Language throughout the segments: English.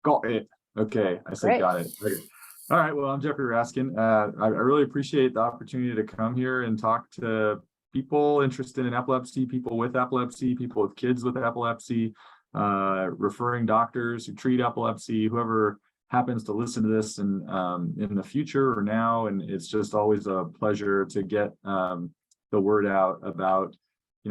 Got it. Okay, I said Great. got it. Okay. All right, well, I'm Jeffrey Raskin. I really appreciate the opportunity to come here and talk to people interested in epilepsy, people with epilepsy, people with kids with epilepsy, referring doctors who treat epilepsy, whoever happens to listen to this and in the future or now. And it's just always a pleasure to get the word out about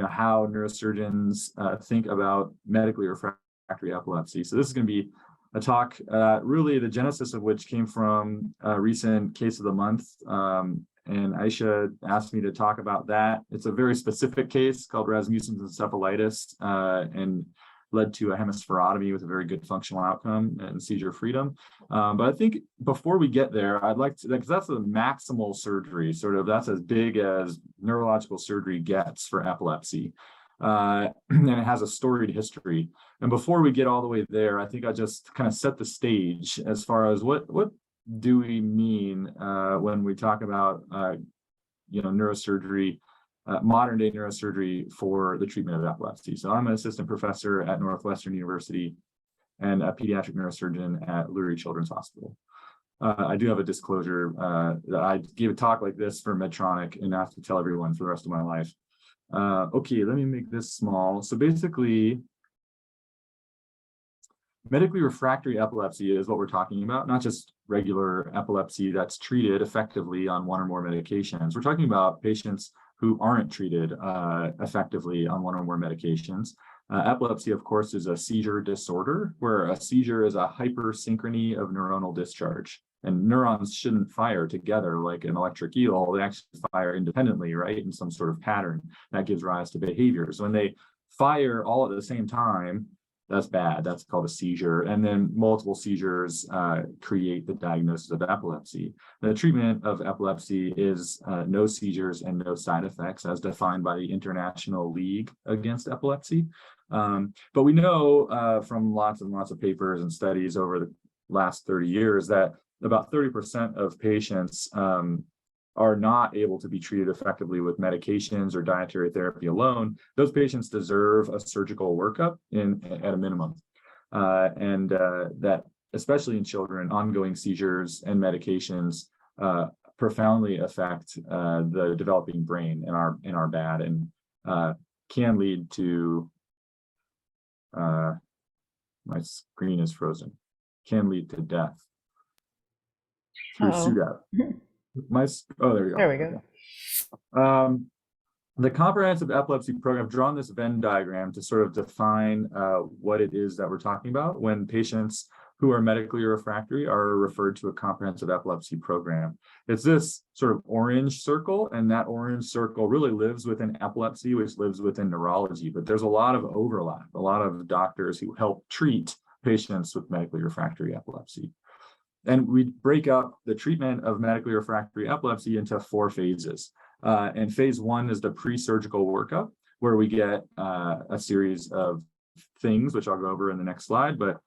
how neurosurgeons think about medically refractory epilepsy. So this is going to be a talk, really the genesis of which came from a recent case of the month. And Aisha asked me to talk about that. It's a very specific case called Rasmussen's encephalitis and led to a hemispherotomy with a very good functional outcome and seizure freedom. But I think before we get there, I'd like to, because that's the maximal surgery, that's as big as neurological surgery gets for epilepsy. And it has a storied history. And before we get all the way there, I think I just kind of set the stage as far as what do we mean when we talk about neurosurgery, modern day neurosurgery for the treatment of epilepsy. So I'm an assistant professor at Northwestern University and a pediatric neurosurgeon at Lurie Children's Hospital. I do have a disclosure that I gave a talk like this for Medtronic and I have to tell everyone for the rest of my life. Okay, let me make this small. So basically, medically refractory epilepsy is what we're talking about, not just regular epilepsy that's treated effectively on one or more medications. We're talking about patients who aren't treated effectively on one or more medications. Epilepsy, of course, is a seizure disorder where a seizure is a hypersynchrony of neuronal discharge. And neurons shouldn't fire together like an electric eel. They actually fire independently, right, in some sort of pattern that gives rise to behaviors. When they fire all at the same time, that's bad. That's called a seizure. And then multiple seizures create the diagnosis of epilepsy. The treatment of epilepsy is no seizures and no side effects as defined by the International League Against Epilepsy. But we know from lots and lots of papers and studies over the last 30 years that about 30% of patients are not able to be treated effectively with medications or dietary therapy alone. Those patients deserve a surgical workup at a minimum. And that, especially in children, ongoing seizures and medications profoundly affect the developing brain in our bad and can lead to, my screen is frozen, can lead to death. Through SUDEP. There we go. There we go. Okay. The comprehensive epilepsy program, I've drawn this Venn diagram to sort of define what it is that we're talking about when patients who are medically refractory are referred to a comprehensive epilepsy program. It's this sort of orange circle, and that orange circle really lives within epilepsy, which lives within neurology, but there's a lot of overlap, a lot of doctors who help treat patients with medically refractory epilepsy. And we break up the treatment of medically refractory epilepsy into 4 phases. And phase 1 is the pre-surgical workup, where we get a series of things, which I'll go over in the next slide. But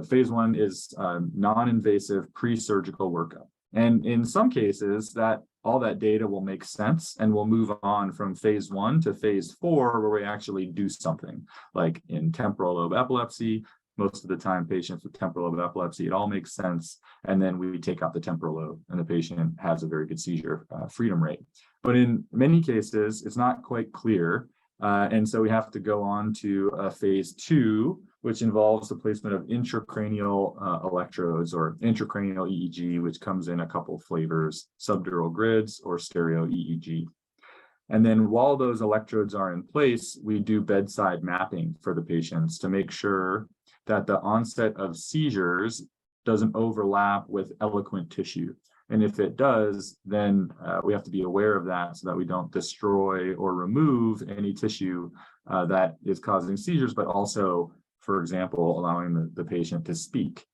phase 1 is non-invasive pre-surgical workup. And in some cases, all that data will make sense, and we'll move on from phase 1 to phase 4, where we actually do something, like in temporal lobe epilepsy. Most of the time, patients with temporal lobe epilepsy, it all makes sense. And then we take out the temporal lobe and the patient has a very good seizure freedom rate. But in many cases, it's not quite clear. And so we have to go on to phase 2, which involves the placement of intracranial electrodes or intracranial EEG, which comes in a couple flavors, subdural grids or stereo EEG. And then while those electrodes are in place, we do bedside mapping for the patients to make sure that the onset of seizures doesn't overlap with eloquent tissue. And if it does, then we have to be aware of that so that we don't destroy or remove any tissue that is causing seizures, but also, for example, allowing the patient to speak.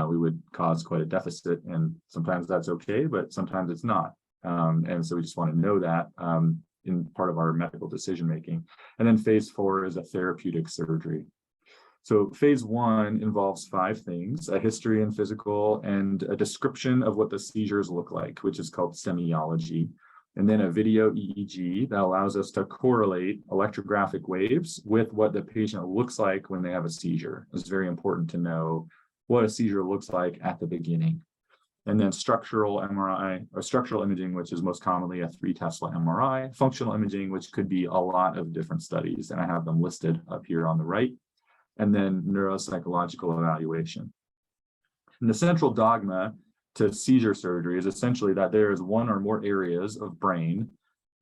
We would cause quite a deficit, and sometimes that's okay, but sometimes it's not. And so we just want to know that in part of our medical decision-making. And then phase 4 is a therapeutic surgery. So phase 1 involves 5 things: a history and physical, and a description of what the seizures look like, which is called semiology. And then a video EEG that allows us to correlate electrographic waves with what the patient looks like when they have a seizure. It's very important to know what a seizure looks like at the beginning. And then structural MRI or structural imaging, which is most commonly a 3 Tesla MRI, functional imaging, which could be a lot of different studies, and I have them listed up here on the right, and then neuropsychological evaluation. And the central dogma to seizure surgery is essentially that there is one or more areas of brain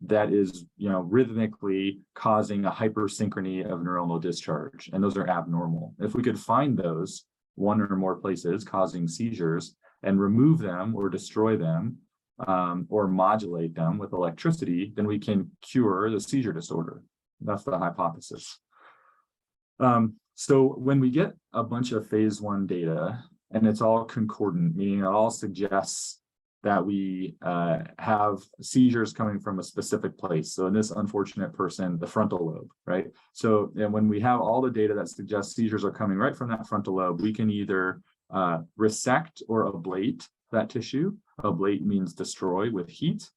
that is, rhythmically causing a hypersynchrony of neuronal discharge, and those are abnormal. If we could find those one or more places causing seizures and remove them or destroy them, or modulate them with electricity, then we can cure the seizure disorder. That's the hypothesis. So when we get a bunch of phase 1 data and it's all concordant, meaning it all suggests that we have seizures coming from a specific place. So in this unfortunate person, the frontal lobe, right? So and when we have all the data that suggests seizures are coming right from that frontal lobe, we can either resect or ablate that tissue. Ablate means destroy with heat.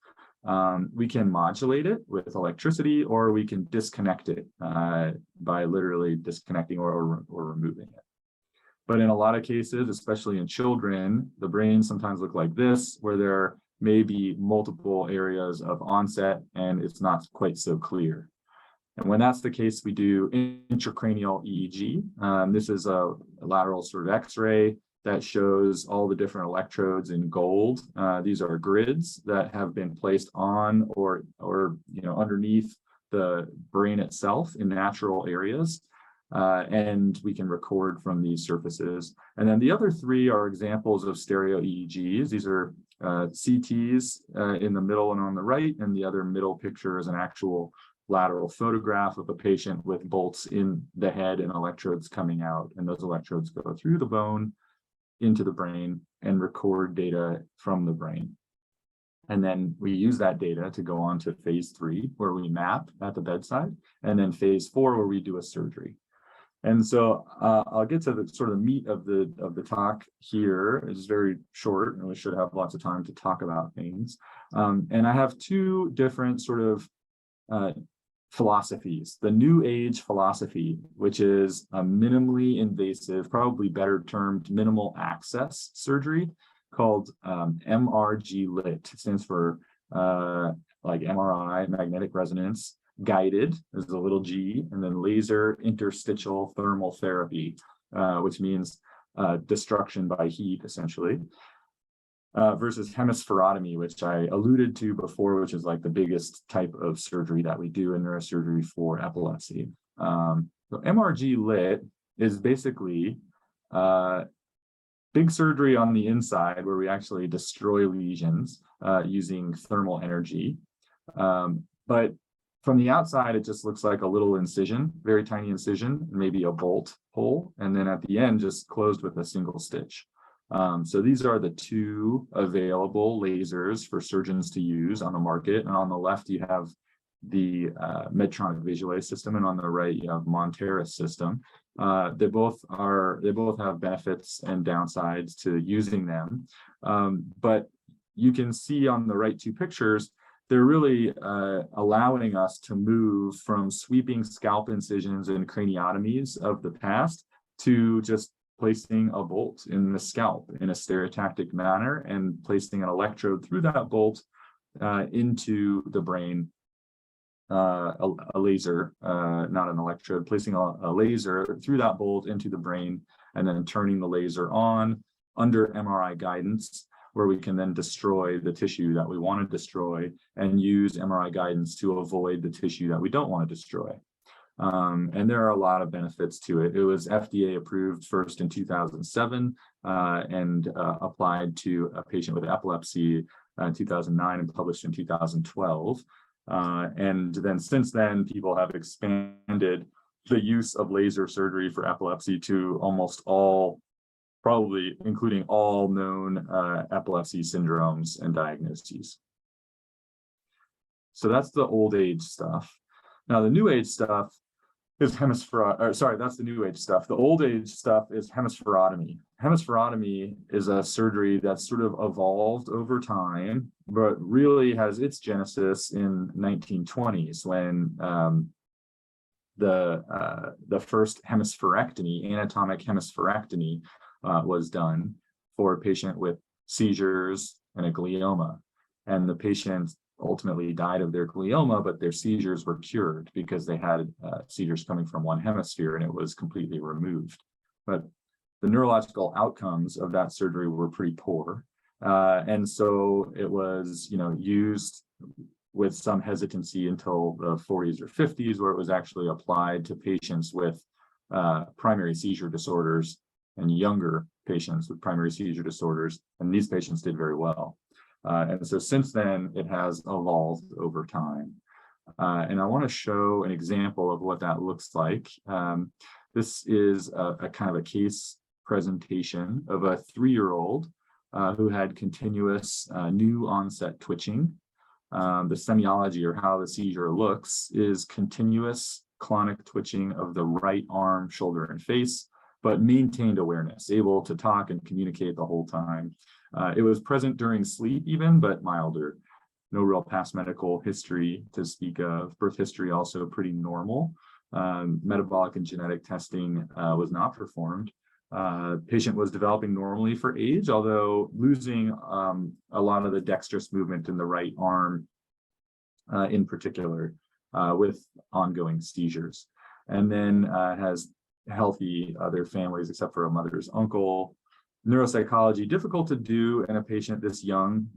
We can modulate it with electricity, or we can disconnect it by literally disconnecting or removing it. But in a lot of cases, especially in children, the brains sometimes look like this, where there may be multiple areas of onset and it's not quite so clear. And when that's the case, we do intracranial EEG. This is a lateral sort of X-ray that shows all the different electrodes in gold. These are grids that have been placed on or underneath the brain itself in natural areas. And we can record from these surfaces. And then the other 3 are examples of stereo EEGs. These are CTs in the middle and on the right, and the other middle picture is an actual lateral photograph of a patient with bolts in the head and electrodes coming out. And those electrodes go through the bone into the brain and record data from the brain. And then we use that data to go on to phase 3, where we map at the bedside, and then phase 4, where we do a surgery. And so I'll get to the sort of meat of the talk here. It's very short, and we should have lots of time to talk about things. And I have 2 different sort of philosophies. The New Age philosophy, which is a minimally invasive, probably better termed minimal access surgery, called MRG lit. It stands for like MRI, magnetic resonance guided, is a little g, and then laser interstitial thermal therapy, which means destruction by heat, essentially, versus hemispherotomy, which I alluded to before, which is like the biggest type of surgery that we do in neurosurgery for epilepsy. So MRG lit is basically big surgery on the inside where we actually destroy lesions using thermal energy. But from the outside, it just looks like a little incision, very tiny incision, maybe a bolt hole, and then at the end, just closed with a single stitch. So these are the 2 available lasers for surgeons to use on the market. And on the left, you have the Medtronic Visualase system, and on the right, you have Monteris system. They both have benefits and downsides to using them. But you can see on the right 2 pictures, they're really allowing us to move from sweeping scalp incisions and craniotomies of the past to just placing a bolt in the scalp in a stereotactic manner and placing an electrode through that bolt into the brain, a laser, not an electrode, placing a laser through that bolt into the brain, and then turning the laser on under MRI guidance, where we can then destroy the tissue that we want to destroy and use MRI guidance to avoid the tissue that we don't want to destroy. And there are a lot of benefits to it. It was FDA approved first in 2007 and applied to a patient with epilepsy in 2009 and published in 2012. And then since then, people have expanded the use of laser surgery for epilepsy to almost all, probably including all known epilepsy syndromes and diagnoses. So that's the old age stuff. Now the new age stuff is that's the new age stuff. The old age stuff is hemispherotomy. Hemispherotomy is a surgery that's sort of evolved over time, but really has its genesis in 1920s when the first hemispherectomy, anatomic hemispherectomy, was done for a patient with seizures and a glioma. And the patient ultimately died of their glioma, but their seizures were cured because they had seizures coming from one hemisphere and it was completely removed. But the neurological outcomes of that surgery were pretty poor. And so it was, used with some hesitancy until the 40s or 50s, where it was actually applied to patients with primary seizure disorders and younger patients with primary seizure disorders. And these patients did very well. And so since then, it has evolved over time. And I want to show an example of what that looks like. This is a kind of a case presentation of a 3-year-old who had continuous new onset twitching. The semiology, or how the seizure looks, is continuous clonic twitching of the right arm, shoulder, and face, but maintained awareness, able to talk and communicate the whole time. It was present during sleep even, but milder. No real past medical history to speak of. Birth history also pretty normal. Metabolic and genetic testing was not performed. Patient was developing normally for age, although losing a lot of the dexterous movement in the right arm in particular, with ongoing seizures. And then has healthy other families except for a mother's uncle. Neuropsychology, difficult to do in a patient this young,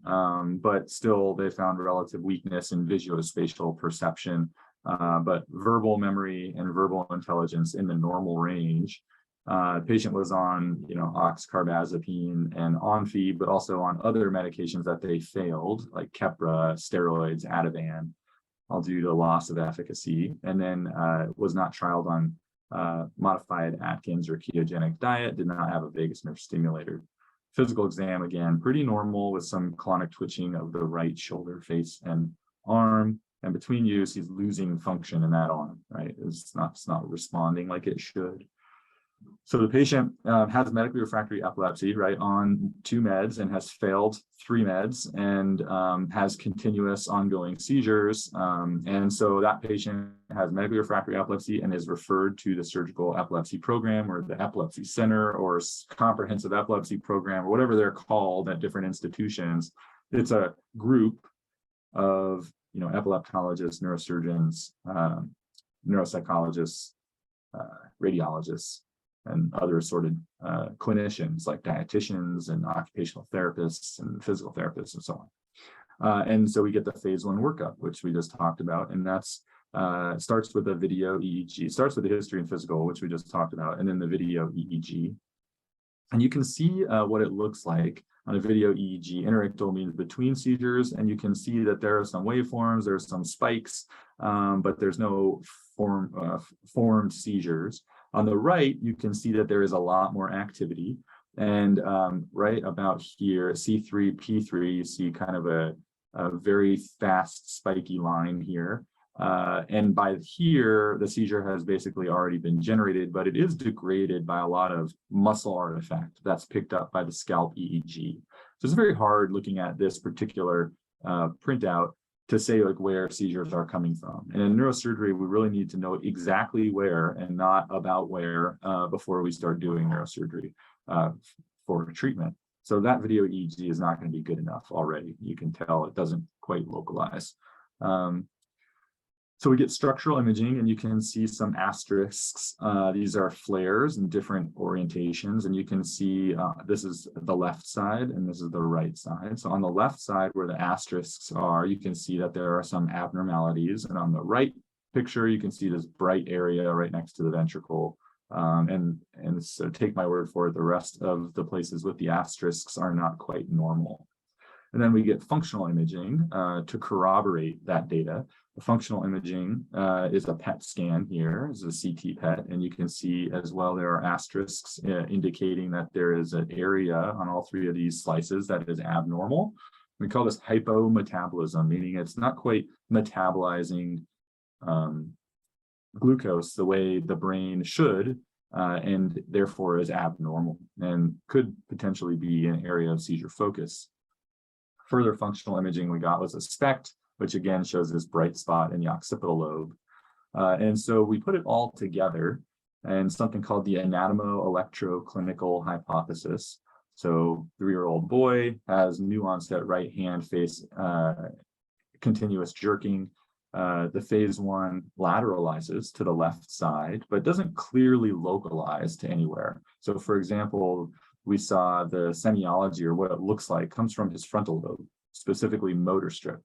but still they found relative weakness in visuospatial perception, but verbal memory and verbal intelligence in the normal range. Patient was on, oxcarbazepine and Onfi, but also on other medications that they failed, like Keppra, steroids, Ativan, all due to loss of efficacy, and then was not trialed on modified Atkins or ketogenic diet, did not have a vagus nerve stimulator. Physical exam, again, pretty normal with some clonic twitching of the right shoulder, face, and arm. And between use, he's losing function in that arm, right? It's not responding like it should. So the patient has medically refractory epilepsy, right, on 2 meds and has failed 3 meds and has continuous ongoing seizures. And so that patient has medically refractory epilepsy and is referred to the surgical epilepsy program or the epilepsy center or comprehensive epilepsy program or whatever they're called at different institutions. It's a group of, epileptologists, neurosurgeons, neuropsychologists, radiologists, and other assorted clinicians like dietitians and occupational therapists and physical therapists and so on. And so we get the phase 1 workup, which we just talked about, and that's starts with a video EEG. It starts with the history and physical, which we just talked about, and then the video EEG. And you can see what it looks like on a video EEG. Interictal means between seizures, and you can see that there are some waveforms, there's some spikes, but there's no formed seizures. On the right, you can see that there is a lot more activity. And right about here, C3, P3, you see kind of a very fast, spiky line here. And by here, the seizure has basically already been generated, but it is degraded by a lot of muscle artifact that's picked up by the scalp EEG. So it's very hard looking at this particular printout to say like where seizures are coming from. And in neurosurgery, we really need to know exactly where and not about where before we start doing neurosurgery for treatment. So that video EEG is not going to be good enough already. You can tell it doesn't quite localize. So we get structural imaging, and you can see some asterisks. These are flares in different orientations, and you can see this is the left side and this is the right side. So on the left side where the asterisks are, you can see that there are some abnormalities, and on the right picture, you can see this bright area right next to the ventricle. And so take my word for it, the rest of the places with the asterisks are not quite normal. And then we get functional imaging to corroborate that data. The functional imaging is a PET scan here, is a CT PET, and you can see as well there are asterisks indicating that there is an area on all 3 of these slices that is abnormal. We call this hypometabolism, meaning it's not quite metabolizing glucose the way the brain should, and therefore is abnormal and could potentially be an area of seizure focus. Further functional imaging we got was a SPECT, which again shows this bright spot in the occipital lobe. And so we put it all together and something called the anatomo-electroclinical hypothesis. So 3-year-old boy has new onset right hand face continuous jerking. The phase 1 lateralizes to the left side, but doesn't clearly localize to anywhere. So for example, we saw the semiology, or what it looks like, comes from his frontal lobe, specifically motor strip.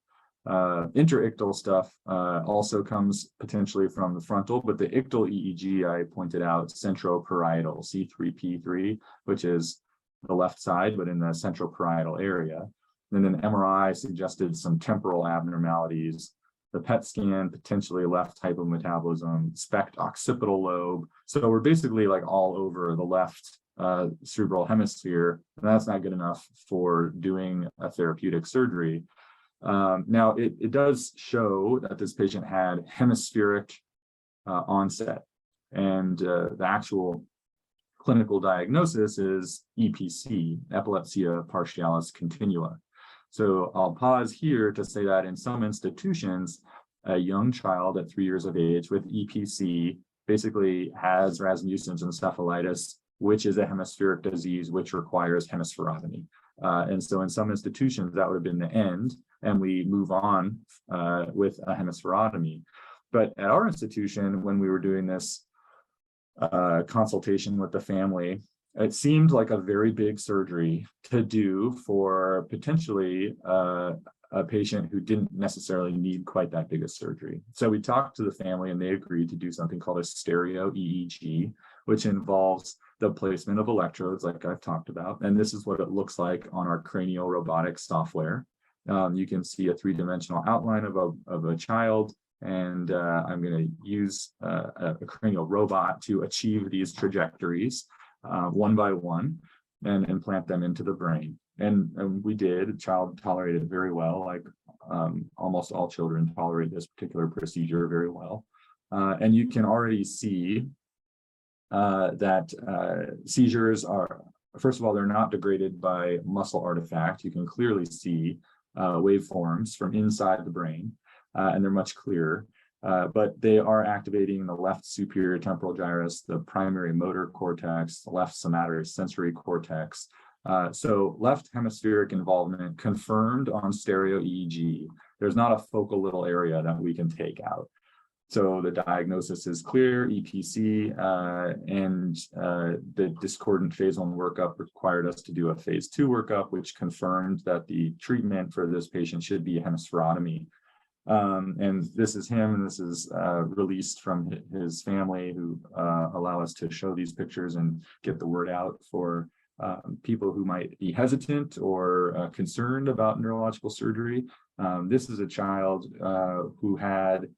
Interictal stuff also comes potentially from the frontal, but the ictal EEG I pointed out, centroparietal, C3P3, which is the left side, but in the centroparietal area. And then MRI suggested some temporal abnormalities. The PET scan, potentially left hypometabolism, SPECT occipital lobe. So we're basically like all over the left cerebral hemisphere, and that's not good enough for doing a therapeutic surgery. Now, it does show that this patient had hemispheric onset, and the actual clinical diagnosis is EPC, epilepsia partialis continua. So I'll pause here to say that in some institutions, a young child at 3 years of age with EPC basically has Rasmussen's encephalitis, which is a hemispheric disease which requires hemispherotomy. And so in some institutions, that would have been the end, and we move on with a hemispherotomy. But at our institution, when we were doing this consultation with the family, it seemed like a very big surgery to do for potentially a patient who didn't necessarily need quite that big a surgery. So we talked to the family, and they agreed to do something called a stereo EEG, which involves the placement of electrodes, like I've talked about. And this is what it looks like on our cranial robotics software. You can see a 3-dimensional outline of a child, and I'm going to use a cranial robot to achieve these trajectories one by one and implant them into the brain. And we did. The child tolerated it very well, like almost all children tolerate this particular procedure very well. And you can already see that seizures are, first of all, they're not degraded by muscle artifact. You can clearly see waveforms from inside the brain, and they're much clearer. But they are activating the left superior temporal gyrus, the primary motor cortex, the left somatosensory cortex. So left hemispheric involvement confirmed on stereo EEG. There's not a focal little area that we can take out. So the diagnosis is clear, EPC, and the discordant phase 1 workup required us to do a phase 2 workup, which confirmed that the treatment for this patient should be a hemispherotomy. And this is him, and this is released from his family, who allow us to show these pictures and get the word out for people who might be hesitant or concerned about neurological surgery. This is a child who had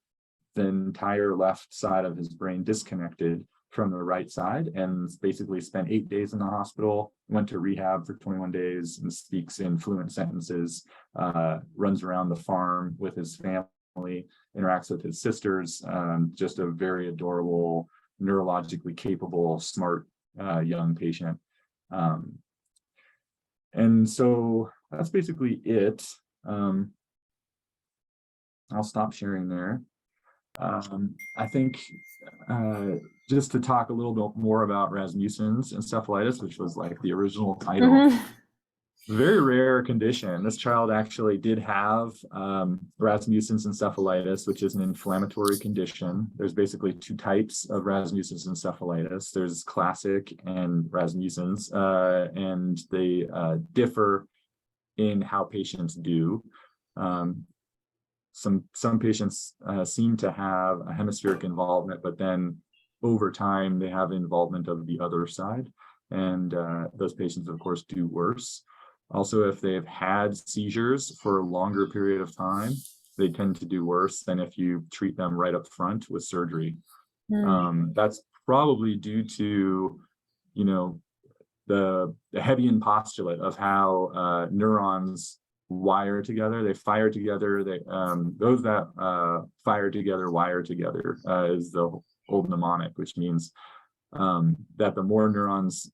the entire left side of his brain disconnected from the right side, and basically spent 8 days in the hospital, went to rehab for 21 days, and speaks in fluent sentences, runs around the farm with his family, interacts with his sisters, just a very adorable, neurologically capable, smart young patient. And so that's basically it. I'll stop sharing there. I think just to talk a little bit more about Rasmussen's encephalitis, which was like the original title. Mm-hmm. Very rare condition. This child actually did have Rasmussen's encephalitis, which is an inflammatory condition. There's basically 2 types of Rasmussen's encephalitis. There's classic and Rasmussen's, and they differ in how patients do. Some patients seem to have a hemispheric involvement, but then over time they have involvement of the other side, and those patients, of course, do worse. Also, if they've had seizures for a longer period of time, they tend to do worse than if you treat them right up front with surgery. That's probably due to, the Hebbian postulate of how neurons wire together. They fire together. Those that fire together wire together is the old mnemonic, which means that the more neurons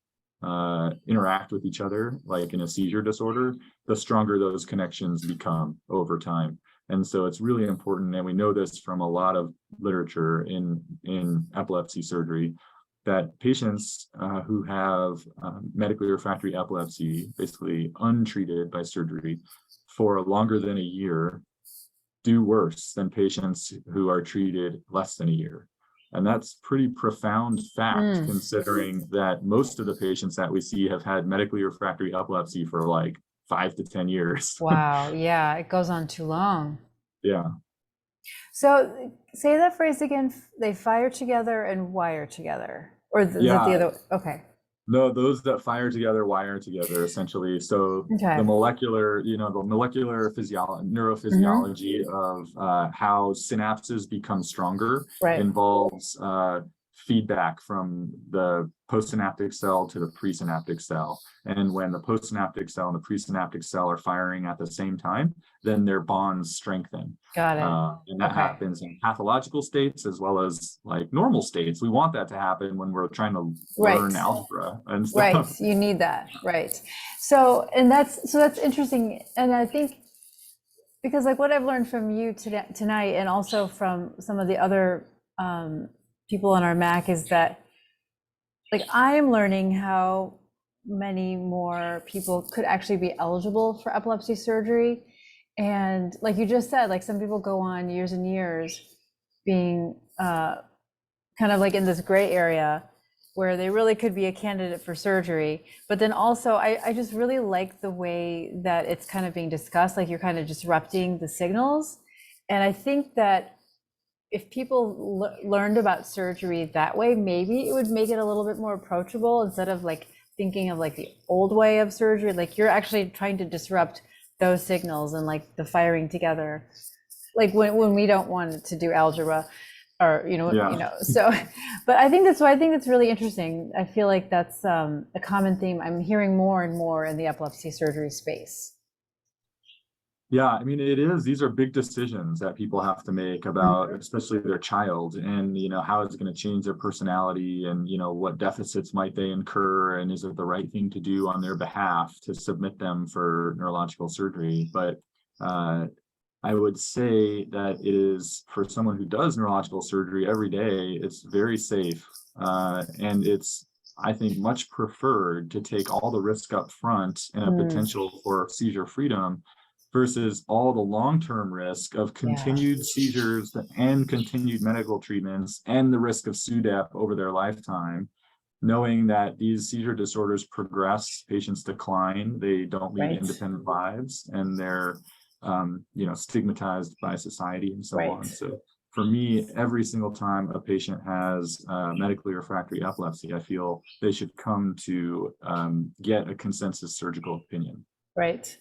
interact with each other, like in a seizure disorder, the stronger those connections become over time. And so it's really important, and we know this from a lot of literature in epilepsy surgery, that patients who have medically refractory epilepsy, basically untreated by surgery for longer than a year, do worse than patients who are treated less than a year. And that's pretty profound fact, considering that most of the patients that we see have had medically refractory epilepsy for like 5 to 10 years. Wow. Yeah, it goes on too long. Yeah. So say that phrase again. They fire together and wire together, or is that the other? Okay. No, those that fire together wire together, essentially. So Okay. the molecular, neurophysiology of how synapses become stronger Right. involves feedback from the postsynaptic cell to the presynaptic cell. And when the postsynaptic cell and the presynaptic cell are firing at the same time, then their bonds strengthen. Got it. And that happens in pathological states as well as like normal states. We want that to happen when we're trying to learn algebra and stuff. Right. You need that. Right. So, and that's interesting. And I think because like what I've learned from you tonight, and also from some of the other people on our MAC, is that like I am learning how many more people could actually be eligible for epilepsy surgery. And like you just said, like some people go on years and years being kind of like in this gray area where they really could be a candidate for surgery. But then also I just really like the way that it's kind of being discussed, like you're kind of disrupting the signals. And I think that if people learned about surgery that way, maybe it would make it a little bit more approachable instead of like thinking of like the old way of surgery. Like you're actually trying to disrupt those signals and like the firing together, like when we don't want to do algebra or, so, but I think that's really interesting. I feel like that's a common theme I'm hearing more and more in the epilepsy surgery space. Yeah, I mean, it is. These are big decisions that people have to make about, especially their child, and how is it going to change their personality, and what deficits might they incur, and is it the right thing to do on their behalf to submit them for neurological surgery? But I would say that it is, for someone who does neurological surgery every day, it's very safe, and it's, I think, much preferred to take all the risk up front and a potential for seizure freedom versus all the long-term risk of continued seizures and continued medical treatments and the risk of SUDEP over their lifetime, knowing that these seizure disorders progress, patients decline, they don't lead independent lives, and they're stigmatized by society and so on. So for me, every single time a patient has medically refractory epilepsy, I feel they should come to get a consensus surgical opinion. Right.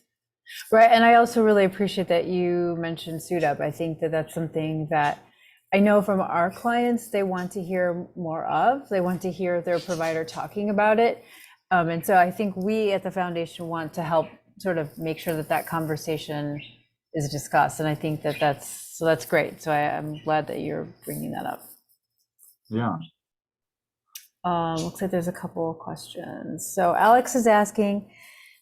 And I also really appreciate that you mentioned SUDEP. I think that that's something that I know from our clients, they want to hear more of. They want to hear their provider talking about it. And so I think we at the foundation want to help sort of make sure that that conversation is discussed. And I think that that's great. So I'm glad that you're bringing that up. Yeah. Looks like there's a couple of questions. So Alex is asking,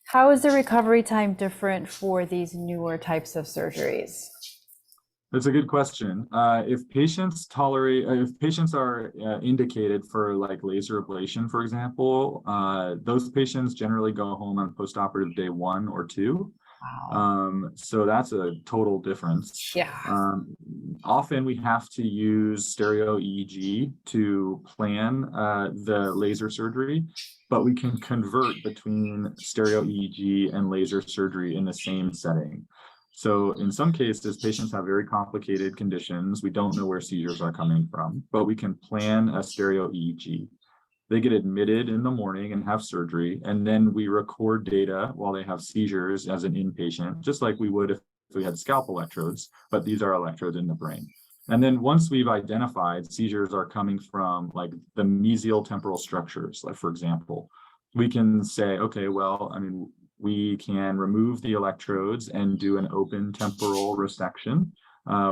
how is the recovery time different for these newer types of surgeries? That's a good question. If patients are indicated for like laser ablation, for example, those patients generally go home on postoperative day 1 or 2. Wow. So that's a total difference. Yeah. Often we have to use stereo EEG to plan the laser surgery, but we can convert between stereo EEG and laser surgery in the same setting. So in some cases, patients have very complicated conditions. We don't know where seizures are coming from, but we can plan a stereo EEG. They get admitted in the morning and have surgery, and then we record data while they have seizures as an inpatient, just like we would if we had scalp electrodes, but these are electrodes in the brain. And then once we've identified seizures are coming from like the mesial temporal structures, like for example, we can say, okay, well, I mean, we can remove the electrodes and do an open temporal resection,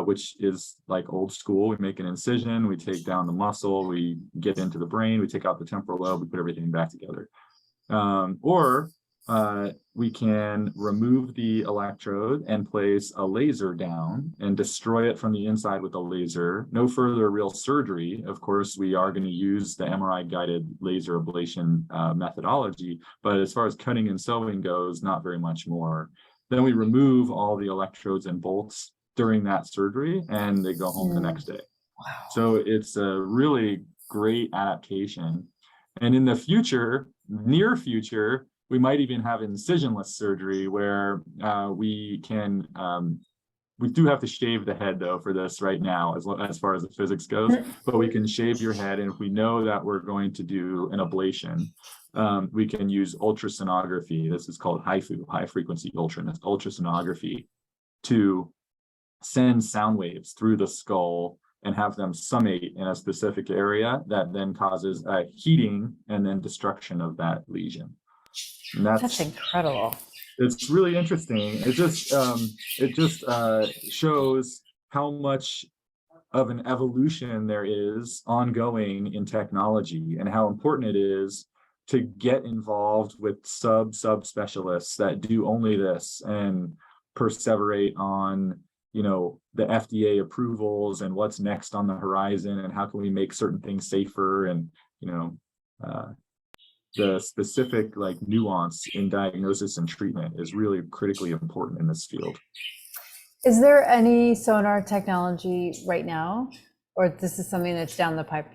which is like old school. We make an incision, we take down the muscle, we get into the brain, we take out the temporal lobe, we put everything back together. Or we can remove the electrode and place a laser down and destroy it from the inside with a laser. No further real surgery. Of course, we are going to use the MRI-guided laser ablation methodology, but as far as cutting and sewing goes, not very much more. Then we remove all the electrodes and bolts during that surgery, and they go home the next day. Wow. So it's a really great adaptation. And in the future, near future, we might even have incisionless surgery where we can, we do have to shave the head though for this right now, as far as the physics goes, but we can shave your head. And if we know that we're going to do an ablation, we can use ultrasonography. This is called HIFU, high frequency ultrasonography, to send sound waves through the skull and have them summate in a specific area that then causes a heating and then destruction of that lesion. And That's incredible. It's really interesting. It just shows how much of an evolution there is ongoing in technology, and how important it is to get involved with sub specialists that do only this and perseverate on, you know, the FDA approvals and what's next on the horizon and how can we make certain things safer, and, you know, the specific like nuance in diagnosis and treatment is really critically important in this field. Is there any sonar technology right now, or this is something that's down the pipe?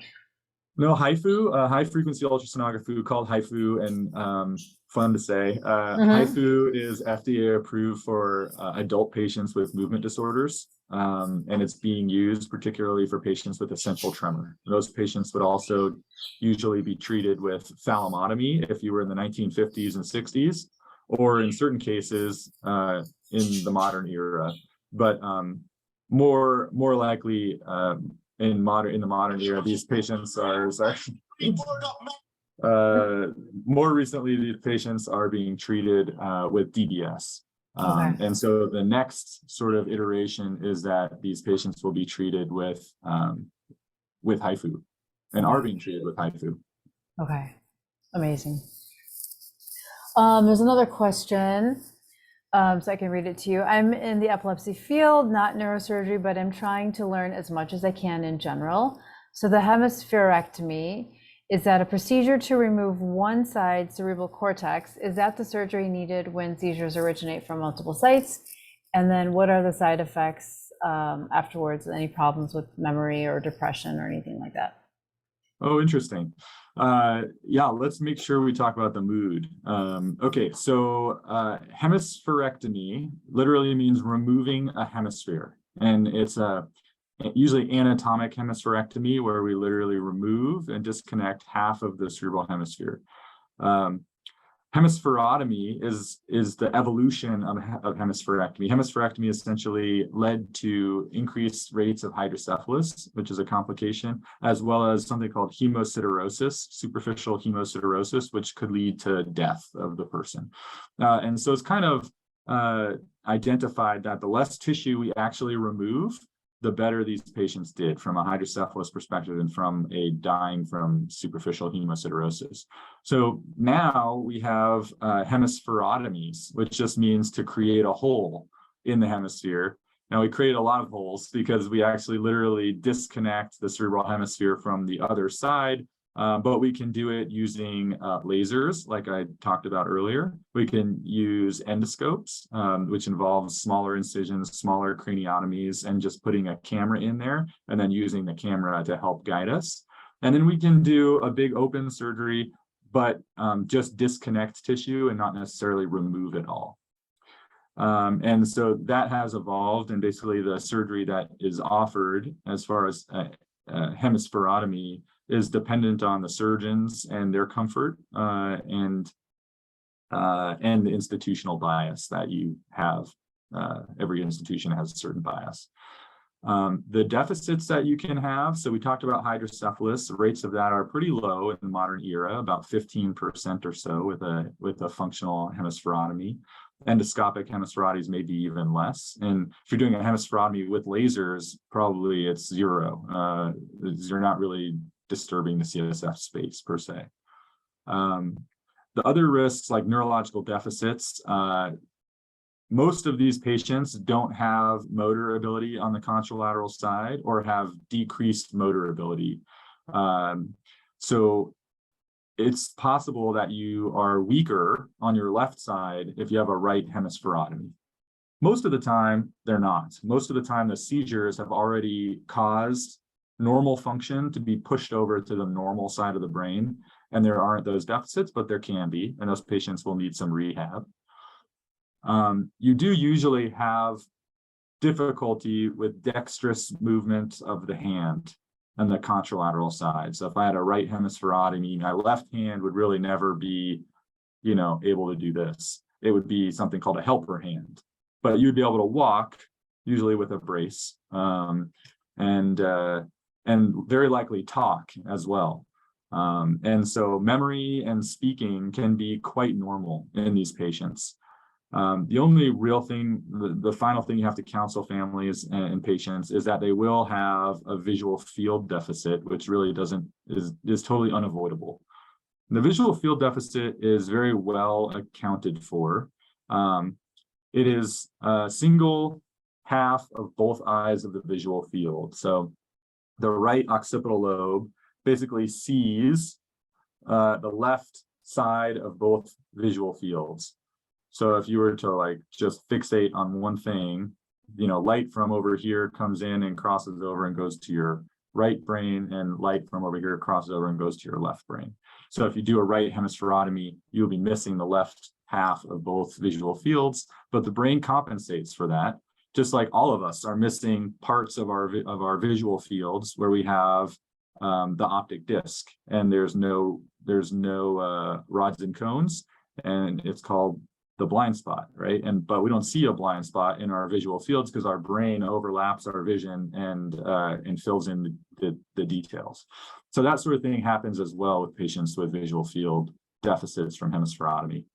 No, HIFU, high frequency ultrasonography, called HIFU, and fun to say. HIFU is FDA approved for adult patients with movement disorders, and it's being used particularly for patients with essential tremor. Those patients would also usually be treated with thalamotomy if you were in the 1950s and 60s, or in certain cases in the modern era. But more likely in the modern era, these patients are more recently, these patients are being treated with DBS. And so the next sort of iteration is that these patients will be treated with HIFU, and are being treated with HIFU. Okay, amazing. There's another question, so I can read it to you. I'm in the epilepsy field, not neurosurgery, but I'm trying to learn as much as I can in general. So the hemispherectomy, is that a procedure to remove one side cerebral cortex? Is that the surgery needed when seizures originate from multiple sites? And then what are the side effects afterwards? Any problems with memory or depression or anything like that? Oh, interesting. Yeah, let's make sure we talk about the mood. Okay, so hemispherectomy literally means removing a hemisphere, and it's a usually anatomic hemispherectomy where we literally remove and disconnect half of the cerebral hemisphere. Hemispherotomy is the evolution of hemispherectomy. Hemispherectomy essentially led to increased rates of hydrocephalus, which is a complication, as well as something called hemosiderosis, superficial hemosiderosis, which could lead to death of the person. And so it's kind of identified that the less tissue we actually remove, the better these patients did from a hydrocephalus perspective and from a dying from superficial hemosiderosis. So now we have hemispherotomies, which just means to create a hole in the hemisphere. Now we create a lot of holes because we actually literally disconnect the cerebral hemisphere from the other side, but we can do it using lasers, like I talked about earlier. We can use endoscopes, which involves smaller incisions, smaller craniotomies, and just putting a camera in there and then using the camera to help guide us. And then we can do a big open surgery, but just disconnect tissue and not necessarily remove it all. And so that has evolved, and basically the surgery that is offered as far as hemispherotomy is dependent on the surgeons and their comfort, and the institutional bias that you have. Every institution has a certain bias. The deficits that you can have, so we talked about hydrocephalus. The rates of that are pretty low in the modern era, about 15% or so with a functional hemispherotomy. Endoscopic hemispherotomies may be even less. And if you're doing a hemispherotomy with lasers, probably it's zero. You're not really disturbing the CSF space per se. The other risks, like neurological deficits, most of these patients don't have motor ability on the contralateral side or have decreased motor ability. So it's possible that you are weaker on your left side if you have a right hemispherotomy. Most of the time, they're not. Most of the time, the seizures have already caused normal function to be pushed over to the normal side of the brain, and there aren't those deficits, but there can be, and those patients will need some rehab. You do usually have difficulty with dexterous movement of the hand and the contralateral side. So if I had a right hemispherotomy, my left hand would really never be, able to do this. It would be something called a helper hand, but you'd be able to walk, usually with a brace, and very likely talk as well. And so memory and speaking can be quite normal in these patients. The only real thing, the final thing you have to counsel families and patients is that they will have a visual field deficit, which really is totally unavoidable. The visual field deficit is very well accounted for. It is a single half of both eyes of the visual field. So the right occipital lobe basically sees the left side of both visual fields. So if you were to just fixate on one thing, light from over here comes in and crosses over and goes to your right brain, and light from over here crosses over and goes to your left brain. So if you do a right hemispherotomy, you'll be missing the left half of both visual fields, but the brain compensates for that. Just like all of us are missing parts of our visual fields where we have the optic disc, and there's no rods and cones, and it's called the blind spot, right? But we don't see a blind spot in our visual fields because our brain overlaps our vision and fills in the details. So that sort of thing happens as well with patients with visual field deficits from hemispherotomy.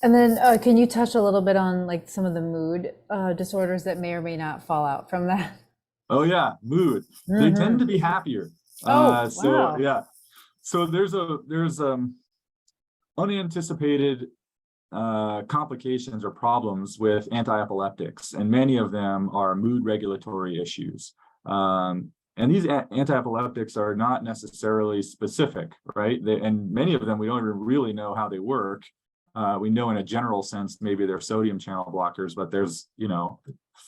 And then can you touch a little bit on some of the mood disorders that may or may not fall out from that? Oh yeah, mood. Mm-hmm. They tend to be happier. Wow. So yeah. So there's unanticipated complications or problems with anti-epileptics, and many of them are mood regulatory issues. And these anti-epileptics are not necessarily specific, right? And many of them, we don't even really know how they work. We know in a general sense, maybe they're sodium channel blockers, but there's,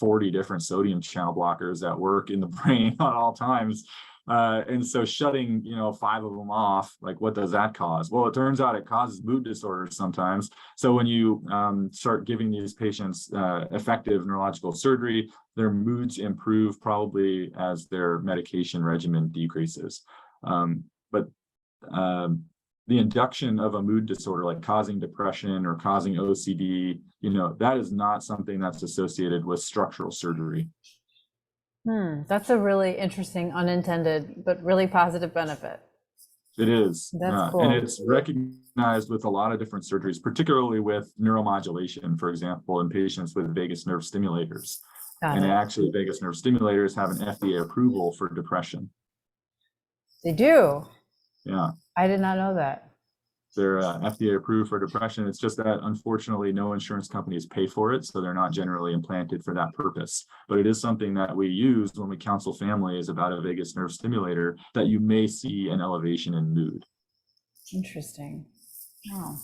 40 different sodium channel blockers that work in the brain at all times. And so shutting, 5 of them off, what does that cause? Well, it turns out it causes mood disorders sometimes. So when you start giving these patients effective neurological surgery, their moods improve probably as their medication regimen decreases. But the induction of a mood disorder, like causing depression or causing OCD, that is not something that's associated with structural surgery. That's a really interesting, unintended, but really positive benefit. It is. That's cool. And it's recognized with a lot of different surgeries, particularly with neuromodulation, for example, in patients with vagus nerve stimulators. And actually, vagus nerve stimulators have an FDA approval for depression. They do? Yeah. I did not know that. They're FDA approved for depression. It's just that, unfortunately, no insurance companies pay for it, so they're not generally implanted for that purpose. But it is something that we use when we counsel families about a vagus nerve stimulator, that you may see an elevation in mood. Interesting. Oh.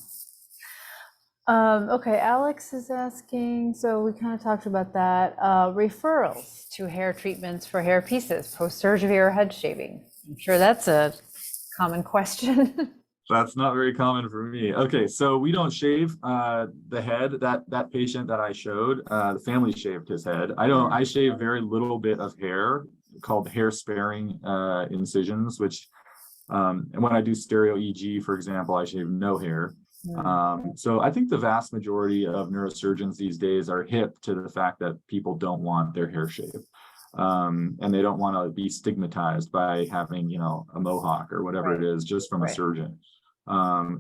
Okay, Alex is asking, so we kind of talked about that. Referrals to hair treatments for hair pieces, post-surgery or head shaving. I'm sure that's a common question. That's not very common for me. Okay, so we don't shave the head. That patient that I showed, the family shaved his head. I shave very little bit of hair, called hair sparing incisions, which and when I do stereo EG, for example, I shave no hair. So I think the vast majority of neurosurgeons these days are hip to the fact that people don't want their hair shaved. And they don't want to be stigmatized by having, a mohawk or whatever it is, just from a surgeon.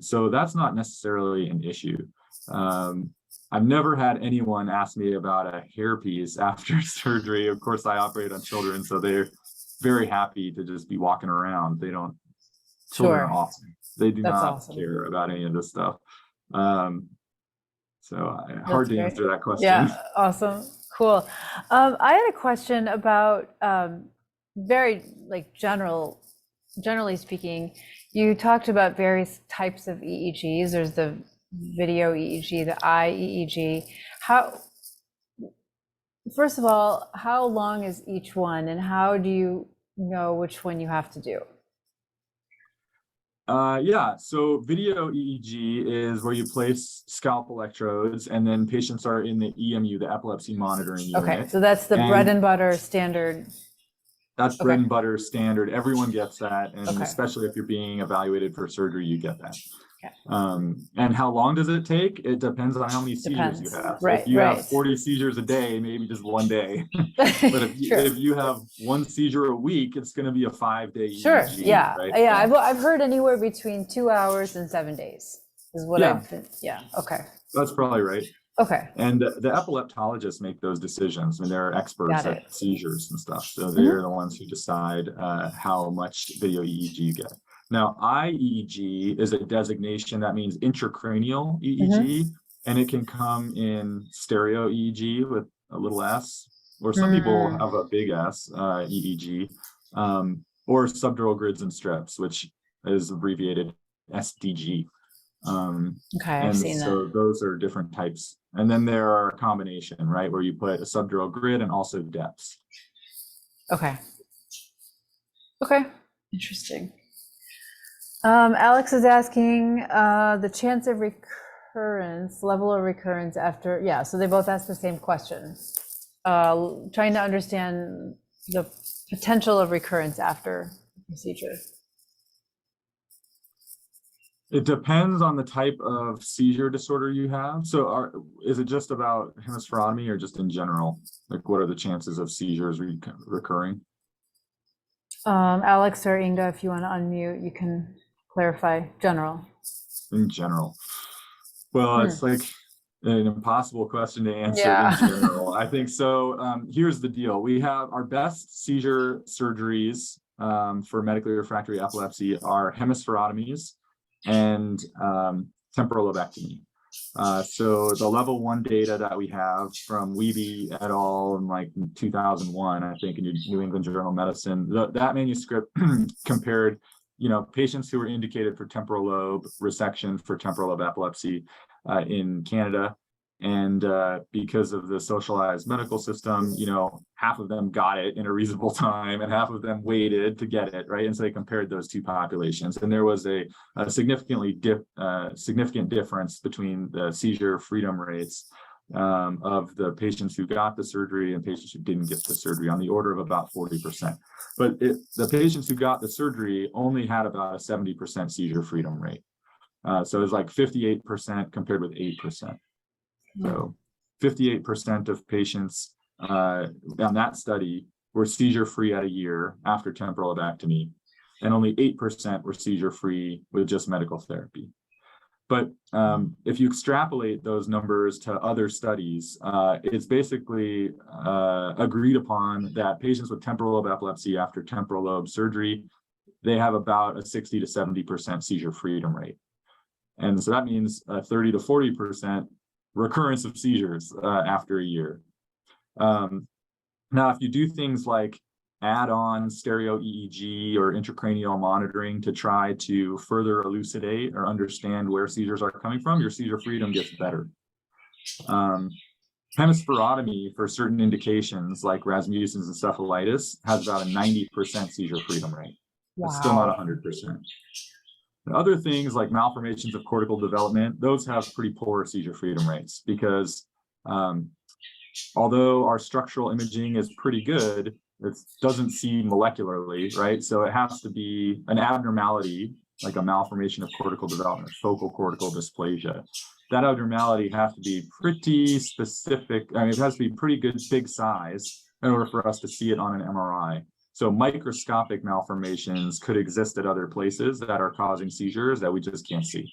So that's not necessarily an issue. I've never had anyone ask me about a hairpiece after surgery. Of course, I operate on children, so they're very happy to just be walking around. They don't Children are Sure. awesome. They do That's not awesome. care about any of this stuff. Hard That's to great. answer that question. Yeah, awesome. Cool. I had a question about very like generally speaking, you talked about various types of EEGs. There's the video EEG, the eye EEG. First of all, how long is each one, and how do you know which one you have to do? Yeah, so video EEG is where you place scalp electrodes and then patients are in the EMU, the epilepsy monitoring unit. Okay, so that's the bread and butter standard. That's Okay. bread and butter standard. Everyone gets that. And Okay. especially if you're being evaluated for surgery, you get that. Okay. And how long does it take? It depends on how many seizures you have. So Right, if you right. have 40 seizures a day, maybe just one day. But if you have one seizure a week, it's going to be a 5-day Sure. EEG, Yeah. right? Yeah. So, I've heard anywhere between 2 hours and 7 days is what Yeah. I've been. Yeah. Okay. that's probably right. Okay. And the epileptologists make those decisions. I mean, they're experts Got at it. seizures and stuff. So they're the ones who decide how much video EEG you get. Now, IEEG is a designation that means intracranial EEG, and it can come in stereo EEG with a little s, or some people have a big S, EEG, or subdural grids and strips, which is abbreviated SDG. Okay, I've And seen so that. those are different types. And then there are a combination, right, where you put a subdural grid and also depths. Okay. Okay. Interesting. Alex is asking the chance of recurrence, level of recurrence after, yeah, so they both asked the same question. Trying to understand the potential of recurrence after procedure. It depends on the type of seizure disorder you have. So is it just about hemispherotomy or just in general? Like, what are the chances of seizures recurring? Alex or Inga, if you want to unmute, you can clarify general. In general. Well, it's like an impossible question to answer in general. I think so. Here's the deal. We have our best seizure surgeries for medically refractory epilepsy are hemispherotomies and temporal lobectomy. So the level 1 data that we have from Wiebe et al. In like 2001, I think, in New England Journal of Medicine, that manuscript compared, patients who were indicated for temporal lobe resection for temporal lobe epilepsy in Canada. And because of the socialized medical system, half of them got it in a reasonable time and half of them waited to get it, right? And so they compared those two populations. And there was a significant difference between the seizure freedom rates of the patients who got the surgery and patients who didn't get the surgery, on the order of about 40%. But the patients who got the surgery only had about a 70% seizure freedom rate. So it was like 58% compared with 8%. So 58% of patients on that study were seizure-free at a year after temporal lobectomy, and only 8% were seizure-free with just medical therapy. But if you extrapolate those numbers to other studies, it's basically agreed upon that patients with temporal lobe epilepsy after temporal lobe surgery, they have about a 60 to 70% seizure freedom rate. And so that means 30 to 40% recurrence of seizures after a year. Now, if you do things like add on stereo EEG or intracranial monitoring to try to further elucidate or understand where seizures are coming from, your seizure freedom gets better. Hemispherotomy for certain indications like Rasmussen's encephalitis has about a 90% seizure freedom rate. Wow. It's still not 100%. Other things like malformations of cortical development, those have pretty poor seizure freedom rates because although our structural imaging is pretty good, it doesn't see molecularly, right? So it has to be an abnormality, like a malformation of cortical development, focal cortical dysplasia. That abnormality has to be pretty specific. I mean, it has to be pretty good, big size in order for us to see it on an MRI. So microscopic malformations could exist at other places that are causing seizures that we just can't see.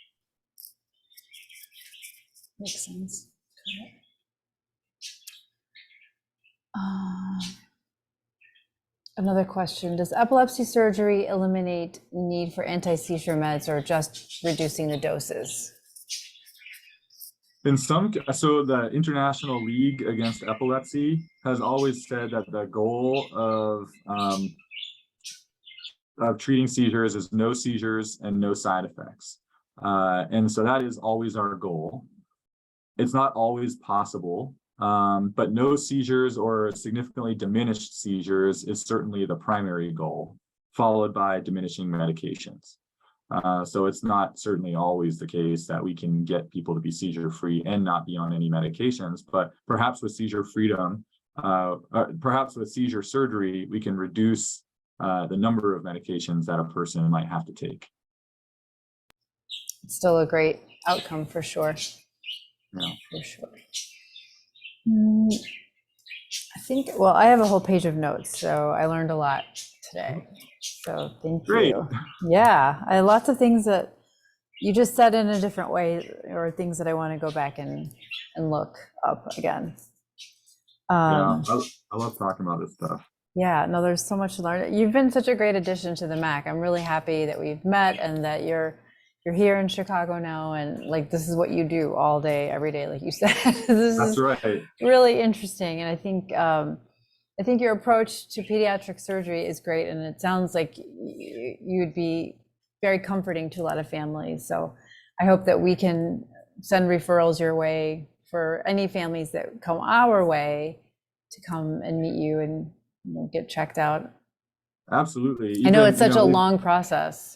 Makes sense. Another question, does epilepsy surgery eliminate need for anti-seizure meds or just reducing the doses? So the International League Against Epilepsy has always said that the goal of treating seizures is no seizures and no side effects. And so that is always our goal. It's not always possible, but no seizures or significantly diminished seizures is certainly the primary goal, followed by diminishing medications. So it's not certainly always the case that we can get people to be seizure-free and not be on any medications, but perhaps with seizure freedom, perhaps with seizure surgery, we can reduce the number of medications that a person might have to take. It's still a great outcome for sure. Yeah. For sure. I think, well, I have a whole page of notes, so I learned a lot today. So thank Great. you. Yeah, I have lots of things that you just said in a different way, or things that I want to go back and look up again. Yeah, I love talking about this stuff. Yeah, no, there's so much to learn. You've been such a great addition to the MAC. I'm really happy that we've met and that you're here in Chicago now, and like this is what you do all day, every day, like you said. That's right. Really interesting, and I think your approach to pediatric surgery is great, and it sounds like you would be very comforting to a lot of families. So I hope that we can send referrals your way for any families that come our way to come and meet you and get checked out. Absolutely. I know it's such a long process.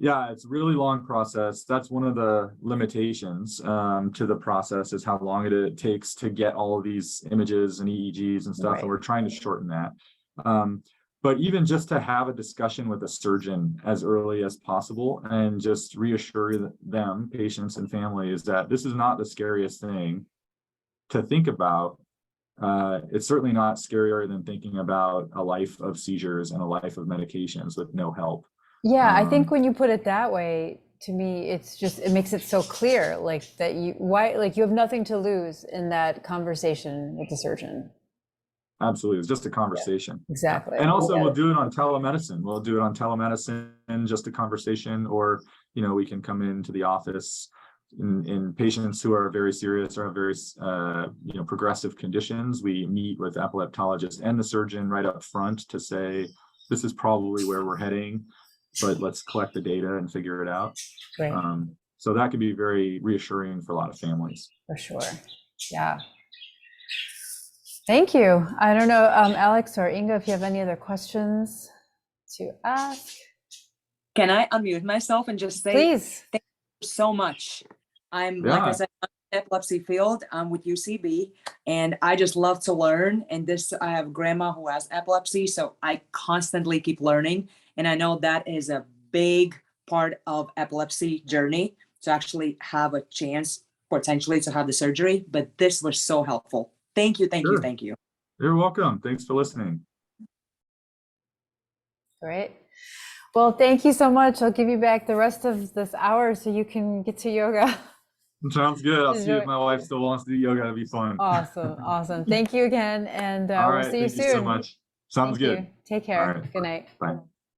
Yeah, it's a really long process. That's one of the limitations to the process, is how long it takes to get all of these images and EEGs and stuff. Right. And we're trying to shorten that. But even just to have a discussion with a surgeon as early as possible and just reassure them, patients and families, that this is not the scariest thing to think about. It's certainly not scarier than thinking about a life of seizures and a life of medications with no help. Yeah, I think when you put it that way, to me, it makes it so clear, like that you have nothing to lose in that conversation with the surgeon. Absolutely, it's just a conversation. Yeah, exactly. And also, we'll do it on telemedicine. We'll do it on telemedicine, just a conversation, or we can come into the office in patients who are very serious or have very progressive conditions. We meet with epileptologists and the surgeon right up front to say, this is probably where we're heading, but let's collect the data and figure it out. Great. So that can be very reassuring for a lot of families. For sure. Yeah. Thank you. I don't know, Alex or Inga, if you have any other questions to ask. Can I unmute myself and just say, please? Thank you so much. Like I said, I'm in the epilepsy field. I'm with UCB, and I just love to learn. And I have grandma who has epilepsy, so I constantly keep learning. And I know that is a big part of epilepsy journey, to actually have a chance potentially to have the surgery. But this was so helpful. Thank you, thank you, thank you. You're welcome. Thanks for listening. Great. Well, thank you so much. I'll give you back the rest of this hour so you can get to yoga. Sounds good. I'll see if my wife still wants to do yoga. It'll be fun. Awesome. Awesome. Thank you again. And All right, we'll see you soon. Thank you so much. Sounds good. Take care. Right. Good night. Bye.